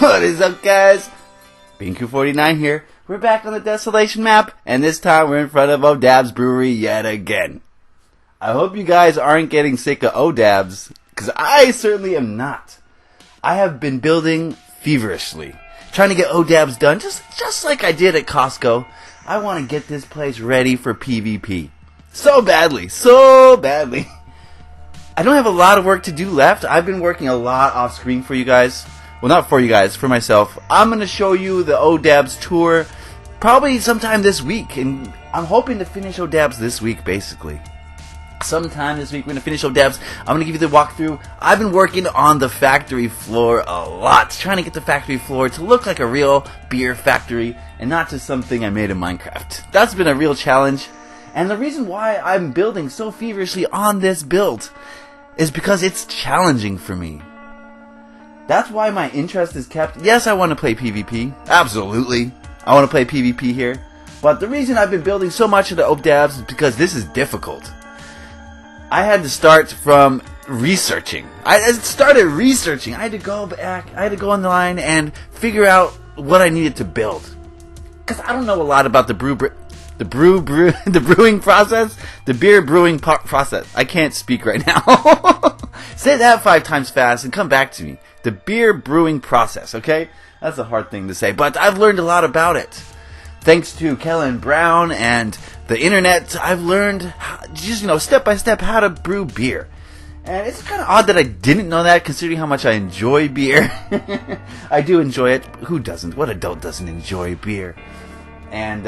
What is up, guys? Beancrew49 here. We're back on the Desolation map, and this time we're in front of O'Dabs Brewery yet again. I hope you guys aren't getting sick of O'Dabs, because I certainly am not. I have been building feverishly, trying to get O'Dabs done, just like I did at Costco. I want to get this place ready for PvP. So badly. I don't have a lot of work to do left. I've been working a lot off screen for you guys. Well, not for you guys, for myself. I'm going to show you the O'Dabs tour probably sometime this week. And I'm hoping to finish O'Dabs this week, basically. Sometime this week, we're going to finish O'Dabs. I'm going to give you the walkthrough. I've been working on the factory floor a lot. Trying to get the factory floor to look like a real beer factory and not just something I made in Minecraft. That's been a real challenge. And the reason why I'm building so feverishly on this build is because it's challenging for me. That's why my interest is kept. Yes, I want to play PvP. Absolutely. I want to play PvP here. But the reason I've been building so much of the O'Dabs is because this is difficult. I had to start from researching. I started researching. I had to go back. I had to go online and figure out what I needed to build. Because I don't know a lot about the brewing process, the beer brewing process. I can't speak right now. Say that 5 times fast and come back to me. The beer brewing process, okay? That's a hard thing to say, but I've learned a lot about it. Thanks to Kellen Brown and the internet, I've learned step by step how to brew beer. And it's kind of odd that I didn't know that, considering how much I enjoy beer. I do enjoy it. Who doesn't? What adult doesn't enjoy beer? And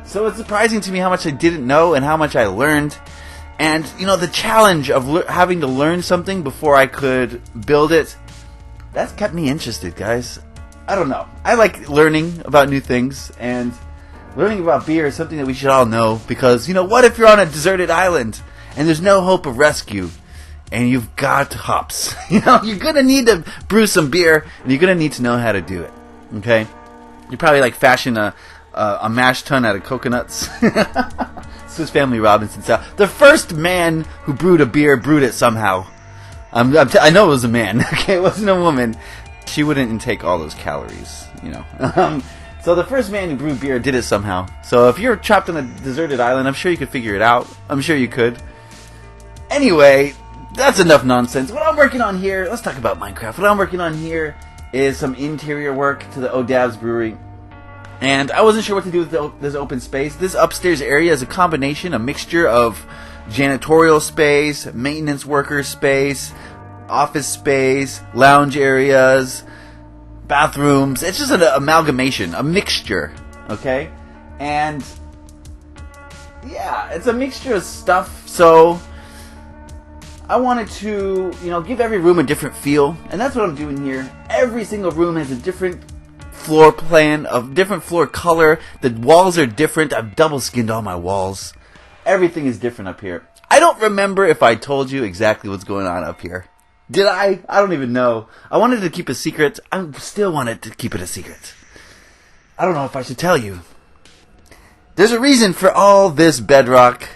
so it's surprising to me how much I didn't know and how much I learned. And, the challenge of having to learn something before I could build it, that's kept me interested, guys. I don't know. I like learning about new things, and learning about beer is something that we should all know. Because, what if you're on a deserted island and there's no hope of rescue and you've got hops? You're going to need to brew some beer, and you're going to need to know how to do it. Okay? You probably fashion a mash tun out of coconuts. Swiss Family Robinson style. The first man who brewed a beer brewed it somehow. I know it was a man. Okay, it wasn't a woman. She wouldn't intake all those calories, So the first man who brewed beer did it somehow. So if you're trapped on a deserted island, I'm sure you could figure it out. I'm sure you could. Anyway, that's enough nonsense. What I'm working on here, let's talk about Minecraft. What I'm working on here is some interior work to the O'Dabs Brewery. And I wasn't sure what to do with this open space. This upstairs area is a mixture of janitorial space, maintenance worker space, office space, lounge areas, bathrooms. It's just an amalgamation, a mixture, okay? And, yeah, it's a mixture of stuff, so I wanted to, give every room a different feel, and that's what I'm doing here. Every single room has a different floor plan, a different floor color. The walls are different. I've double skinned all my walls. Everything is different up here. I don't remember if I told you exactly what's going on up here. Did I? I don't even know. I wanted to keep a secret. I still wanted to keep it a secret. I don't know if I should tell you. There's a reason for all this bedrock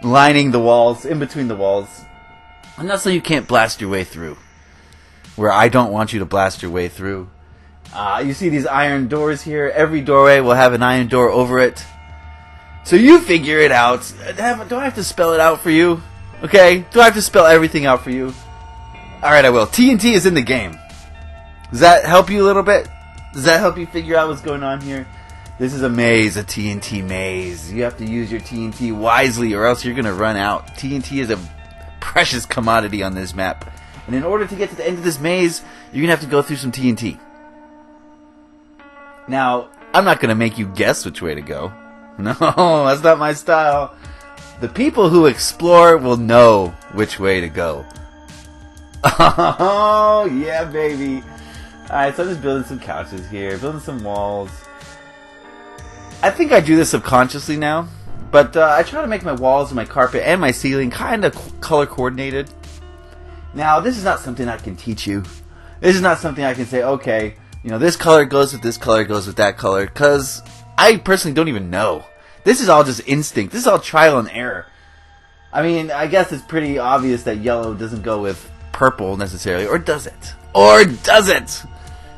lining the walls, in between the walls. And that's so you can't blast your way through. Where I don't want you to blast your way through. You see these iron doors here. Every doorway will have an iron door over it. So you figure it out. Do I have to spell it out for you? Okay? Do I have to spell everything out for you? Alright, I will. TNT is in the game. Does that help you a little bit? Does that help you figure out what's going on here? This is a maze, a TNT maze. You have to use your TNT wisely or else you're going to run out. TNT is a precious commodity on this map. And in order to get to the end of this maze, you're going to have to go through some TNT. Now, I'm not going to make you guess which way to go. No, that's not my style. The people who explore will know which way to go. Oh, yeah, baby. Alright, so I'm just building some couches here, building some walls. I think I do this subconsciously now, but I try to make my walls and my carpet and my ceiling kind of color coordinated. Now, this is not something I can teach you. This is not something I can say, okay, this color goes with this color, goes with that color, because I personally don't even know. This is all just instinct. This is all trial and error. I mean, I guess it's pretty obvious that yellow doesn't go with purple necessarily, or does it? Or does it?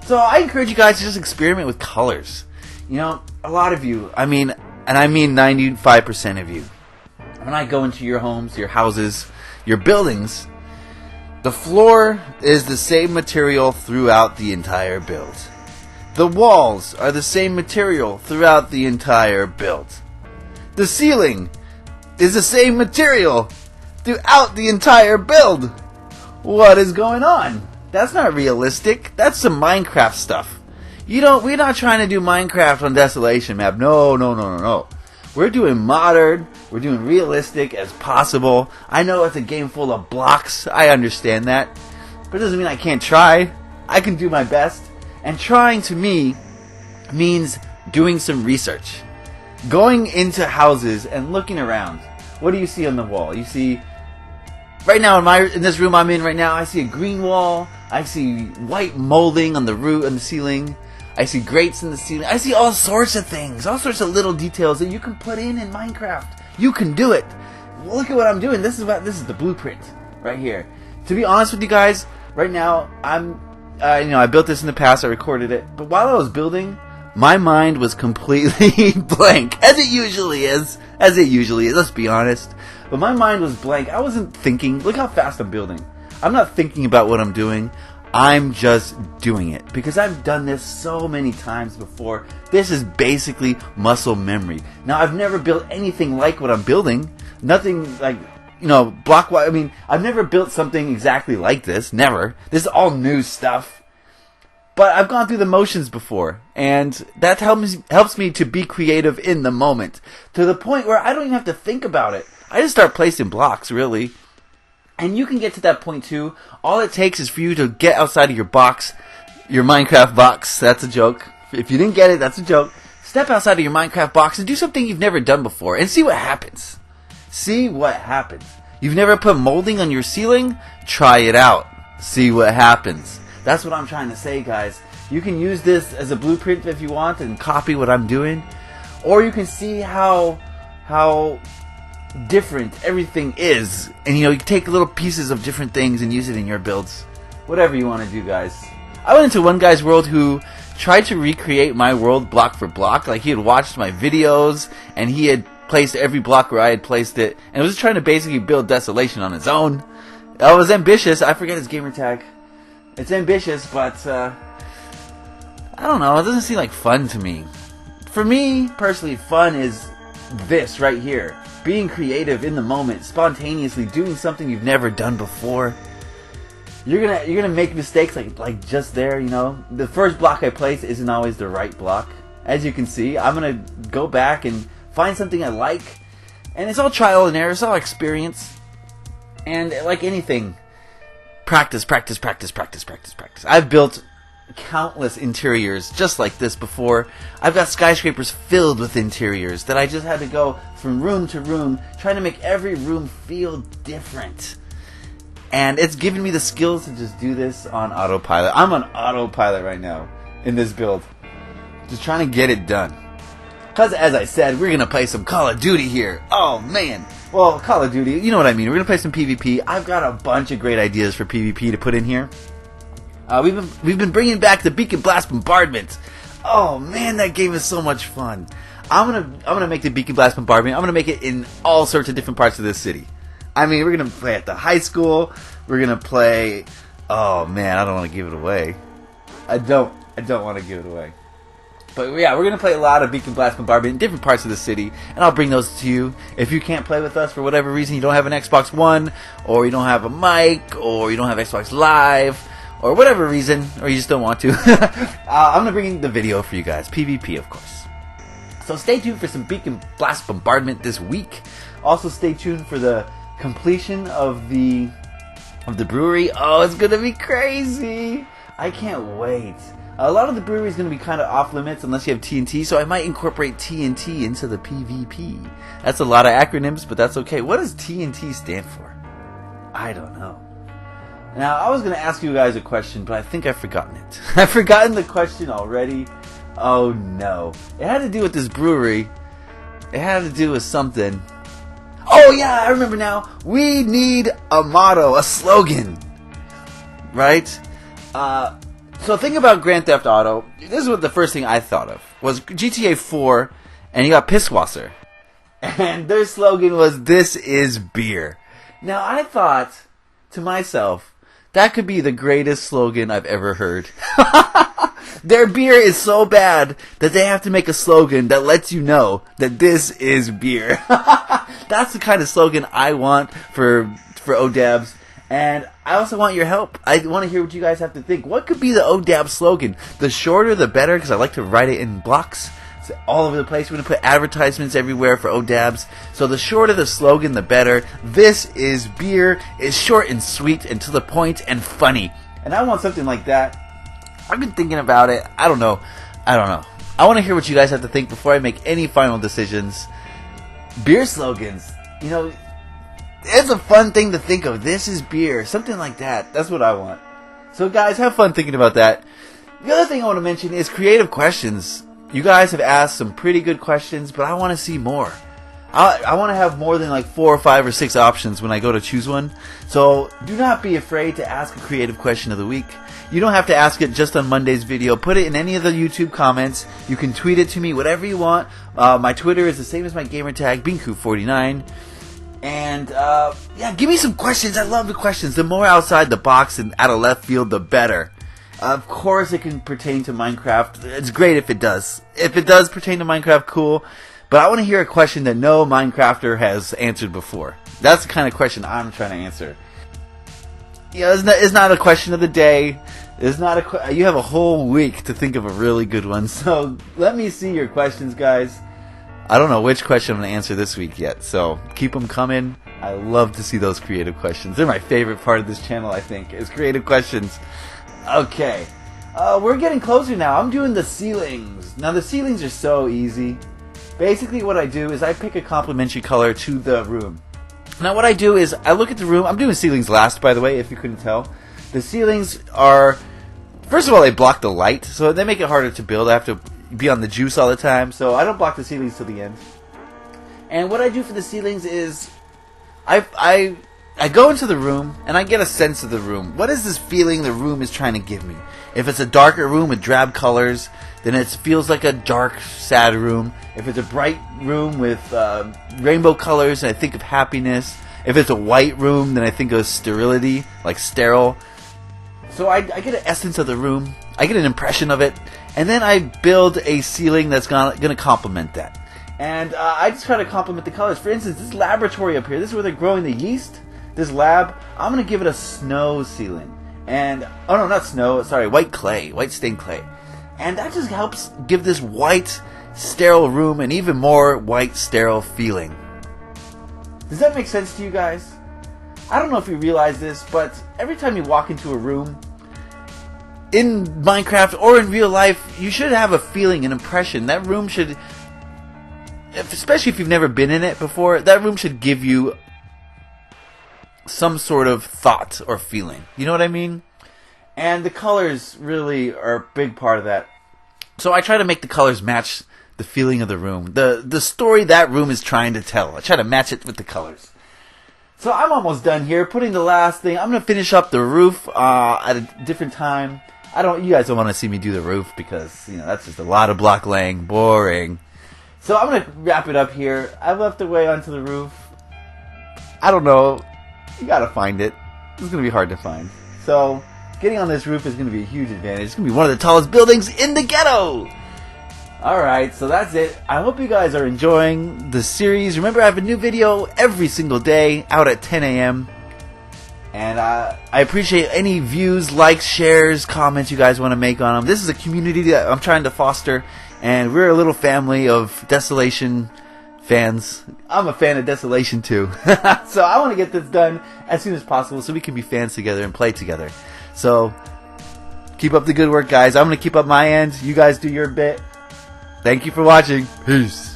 So I encourage you guys to just experiment with colors. You know, a lot of you, I mean 95% of you, when I go into your homes, your houses, your buildings, the floor is the same material throughout the entire build. The walls are the same material throughout the entire build. The ceiling is the same material throughout the entire build. What is going on? That's not realistic. That's some Minecraft stuff. We're not trying to do Minecraft on Desolation map. No. We're doing modern. We're doing realistic as possible. I know it's a game full of blocks. I understand that. But it doesn't mean I can't try. I can do my best. And trying to me means doing some research. Going into houses and looking around. What do you see on the wall? You see, right now in this room I'm in right now, I see a green wall. I see white molding on the roof and the ceiling. I see grates in the ceiling. I see all sorts of things, all sorts of little details that you can put in Minecraft. You can do it. Look at what I'm doing. This is the blueprint right here. To be honest with you guys, right now I built this in the past. I recorded it, but while I was building, my mind was completely blank, as it usually is. Let's be honest. But my mind was blank. I wasn't thinking. Look how fast I'm building. I'm not thinking about what I'm doing. I'm just doing it because I've done this so many times before. This is basically muscle memory. Now, I've never built anything like what I'm building. Nothing like, block-wise. I mean, I've never built something exactly like this. Never. This is all new stuff. But I've gone through the motions before, and that helps me to be creative in the moment, to the point where I don't even have to think about it. I just start placing blocks, really. And you can get to that point too. All it takes is for you to get outside of your box, your Minecraft box. That's a joke. If you didn't get it, that's a joke. Step outside of your Minecraft box and do something you've never done before and see what happens. See what happens. You've never put molding on your ceiling? Try it out. See what happens. That's what I'm trying to say, guys. You can use this as a blueprint if you want and copy what I'm doing. Or you can see how different everything is, and you take little pieces of different things and use it in your builds. Whatever you want to do, guys. I went into one guy's world who tried to recreate my world block for block. Like, he had watched my videos and he had placed every block where I had placed it, and was trying to basically build Desolation on his own. I was ambitious. I forget his gamer tag. It's ambitious, but I don't know, it doesn't seem like fun to me. For me personally, fun is this right here. Being creative in the moment, spontaneously doing something you've never done before. You're gonna make mistakes like just there, The first block I place isn't always the right block. As you can see, I'm gonna go back and find something I like, and it's all trial and error, it's all experience. And like anything, practice. I've built countless interiors just like this before. I've got skyscrapers filled with interiors that I just had to go from room to room, trying to make every room feel different. And it's given me the skills to just do this on autopilot. I'm on autopilot right now in this build, just trying to get it done. Because as I said, we're going to play some Call of Duty here. Oh man. Well, Call of Duty, you know what I mean. We're going to play some PvP. I've got a bunch of great ideas for PvP to put in here. We've been bringing back the Beacon Blast Bombardment. Oh man, that game is so much fun. I'm gonna make the Beacon Blast Bombardment. I'm gonna make it in all sorts of different parts of this city. I mean, we're gonna play at the high school. We're gonna play. Oh man, I don't want to give it away. I don't want to give it away. But yeah, we're gonna play a lot of Beacon Blast Bombardment in different parts of the city, and I'll bring those to you. If you can't play with us for whatever reason, you don't have an Xbox One, or you don't have a mic, or you don't have Xbox Live, or whatever reason, or you just don't want to, I'm going to bring in the video for you guys. PvP, of course. So stay tuned for some Beacon Blast Bombardment this week. Also stay tuned for the completion of the brewery. Oh, it's going to be crazy. I can't wait. A lot of the brewery is going to be kind of off limits unless you have TNT, so I might incorporate TNT into the PvP. That's a lot of acronyms, but that's okay. What does TNT stand for? I don't know. Now, I was going to ask you guys a question, but I think I've forgotten it. I've forgotten the question already. Oh, no. It had to do with this brewery. It had to do with something. Oh, yeah, I remember now. We need a motto, a slogan. Right? So think about Grand Theft Auto. This is what the first thing I thought of was GTA 4, and you got Pisswasser, and their slogan was "This is beer." Now I thought to myself, that could be the greatest slogan I've ever heard. Their beer is so bad that they have to make a slogan that lets you know that this is beer. That's the kind of slogan I want for O'Dabs. And I also want your help. I want to hear what you guys have to think. What could be the O'Dabs slogan? The shorter, the better, because I like to write it in blocks. It's all over the place. We're going to put advertisements everywhere for O'Dabs. So the shorter the slogan, the better. This is beer. It's short and sweet and to the point and funny. And I want something like that. I've been thinking about it. I don't know. I want to hear what you guys have to think before I make any final decisions. Beer slogans. You know, it's a fun thing to think of. This is beer. Something like that. That's what I want. So guys, have fun thinking about that. The other thing I want to mention is creative questions. You guys have asked some pretty good questions, but I want to see more. I want to have more than like 4 or 5 or 6 options when I go to choose one. So do not be afraid to ask a creative question of the week. You don't have to ask it just on Monday's video. Put it in any of the YouTube comments. You can tweet it to me, whatever you want. My Twitter is the same as my gamer tag, Beancrew49. And, yeah, give me some questions. I love the questions. The more outside the box and out of left field, the better. Of course it can pertain to Minecraft. It's great if it does. If it does pertain to Minecraft, cool. But I want to hear a question that no Minecrafter has answered before. That's the kind of question I'm trying to answer. Yeah, it's not a question of the day. It's not you have a whole week to think of a really good one. So let me see your questions, guys. I don't know which question I'm going to answer this week yet. So keep them coming. I love to see those creative questions. They're my favorite part of this channel, I think, is creative questions. Okay. We're getting closer now. I'm doing the ceilings. Now the ceilings are so easy. Basically what I do is I pick a complementary color to the room. Now what I do is I look at the room. I'm doing ceilings last, by the way, if you couldn't tell. The ceilings are, first of all, they block the light, so they make it harder to build. I have to be on the juice all the time, so I don't block the ceilings till the end. And what I do for the ceilings is I go into the room and I get a sense of the room. What is this feeling the room is trying to give me? If it's a darker room with drab colors, then it feels like a dark, sad room. If it's a bright room with rainbow colors, I think of happiness. If it's a white room, then I think of sterility, like sterile. So I get an essence of the room, I get an impression of it, and then I build a ceiling that's going to complement that. And I just try to complement the colors. For instance, this laboratory up here, this is where they're growing the yeast. This lab, I'm going to give it a snow ceiling. And, oh no, not snow, sorry, white clay, white stained clay. And that just helps give this white, sterile room an even more white, sterile feeling. Does that make sense to you guys? I don't know if you realize this, but every time you walk into a room, in Minecraft or in real life, you should have a feeling, an impression. That room should, especially if you've never been in it before, that room should give you some sort of thought or feeling. You know what I mean? And the colors really are a big part of that. So I try to make the colors match the feeling of the room. The story that room is trying to tell. I try to match it with the colors. So I'm almost done here. Putting the last thing. I'm going to finish up the roof at a different time. You guys don't want to see me do the roof because, you know, that's just a lot of block laying. Boring. So I'm going to wrap it up here. I've left the way onto the roof. I don't know. You got to find it. It's going to be hard to find. So getting on this roof is going to be a huge advantage. It's going to be one of the tallest buildings in the ghetto. Alright, so that's it. I hope you guys are enjoying the series. Remember, I have a new video every single day out at 10 a.m. And I appreciate any views, likes, shares, comments you guys want to make on them. This is a community that I'm trying to foster, and we're a little family of Desolation fans. I'm a fan of Desolation too. So I want to get this done as soon as possible so we can be fans together and play together. So keep up the good work, guys. I'm going to keep up my end. You guys do your bit. Thank you for watching. Peace.